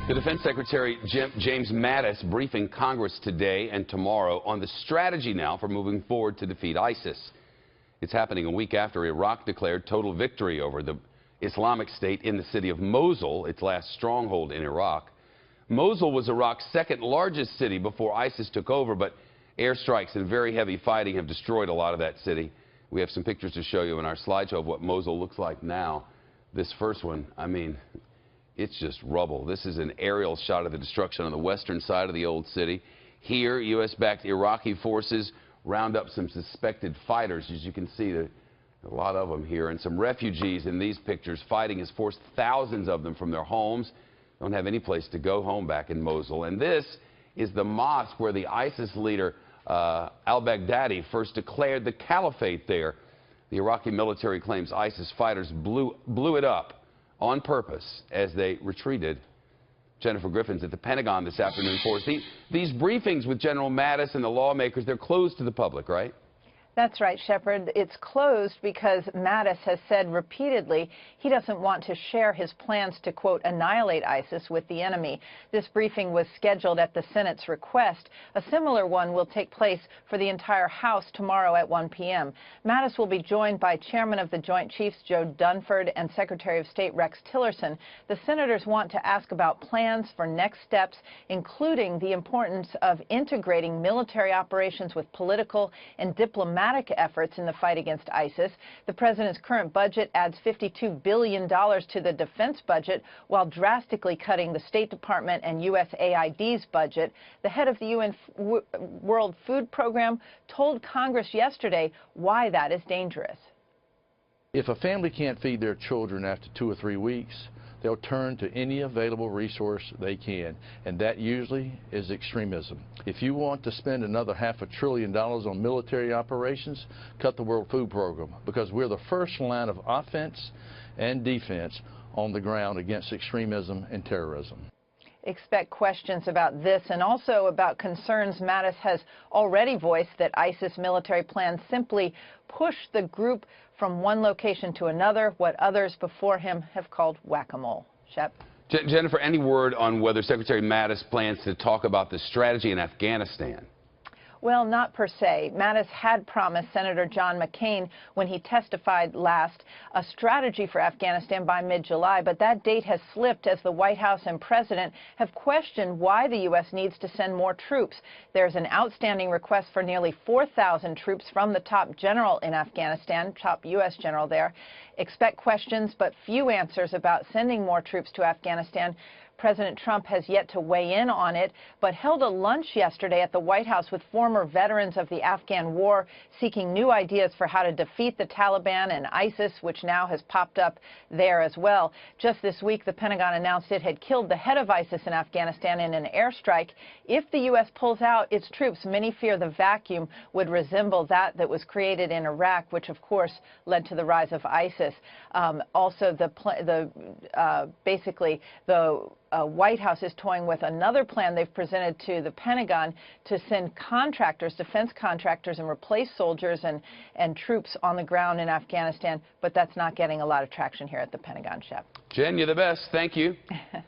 The Defense Secretary James Mattis briefing Congress today and tomorrow on the strategy now for moving forward to defeat ISIS. It's happening a week after Iraq declared total victory over the Islamic State in the city of Mosul, its last stronghold in Iraq. Mosul was Iraq's second largest city before ISIS took over, but airstrikes and very heavy fighting have destroyed a lot of that city. We have some pictures to show you in our slideshow of what Mosul looks like now. This first one, I mean, it's just rubble. This is an aerial shot of the destruction on the western side of the old city. Here, U.S.-backed Iraqi forces round up some suspected fighters. As you can see, a lot of them here. And some refugees in these pictures. Fighting has forced thousands of them from their homes. Don't have any place to go home back in Mosul. And this is the mosque where the ISIS leader, al-Baghdadi, first declared the caliphate there. The Iraqi military claims ISIS fighters blew it up on purpose as they retreated. Jennifer Griffin's at the Pentagon this afternoon for us. These briefings with General Mattis and the lawmakers, they're closed to the public, right? That's right, Shepard. It's closed because Mattis has said repeatedly he doesn't want to share his plans to, quote, annihilate ISIS with the enemy. This briefing was scheduled at the Senate's request. A similar one will take place for the entire House tomorrow at 1 p.m. Mattis will be joined by Chairman of the Joint Chiefs Joe Dunford and Secretary of State Rex Tillerson. The senators want to ask about plans for next steps, including the importance of integrating military operations with political and diplomatic efforts in the fight against ISIS. The president's current budget adds $52 billion to the defense budget while drastically cutting the State Department and USAID's budget. The head of the UN World Food Program told Congress yesterday why that is dangerous. If a family can't feed their children after 2 or 3 weeks, they'll turn to any available resource they can, and that usually is extremism. If you want to spend another $500 billion on military operations, cut the World Food Program, because we're the first line of offense and defense on the ground against extremism and terrorism. Expect questions about this and also about concerns Mattis has already voiced that ISIS military plans simply push the group from one location to another, what others before him have called whack-a-mole. Shep? Jennifer, any word on whether Secretary Mattis plans to talk about the strategy in Afghanistan? Well, not per se. Mattis had promised Senator John McCain, when he testified last, a strategy for Afghanistan by mid-July, but that date has slipped as the White House and President have questioned why the U.S. needs to send more troops. There's an outstanding request for nearly 4,000 troops from the top general in Afghanistan, top U.S. general there. Expect questions, but few answers about sending more troops to Afghanistan. President Trump has yet to weigh in on it, but held a lunch yesterday at the White House with former veterans of the Afghan war, seeking new ideas for how to defeat the Taliban and ISIS, which now has popped up there as well. Just this week, the Pentagon announced it had killed the head of ISIS in Afghanistan in an airstrike. If the U.S. pulls out its troops, many fear the vacuum would resemble that was created in Iraq, which, of course, led to the rise of ISIS. Also, basically, the White House is toying with another plan they've presented to the Pentagon to send contractors, defense contractors, and replace soldiers and troops on the ground in Afghanistan, but that's not getting a lot of traction here at the Pentagon, Shep. Jen, you're the best. Thank you.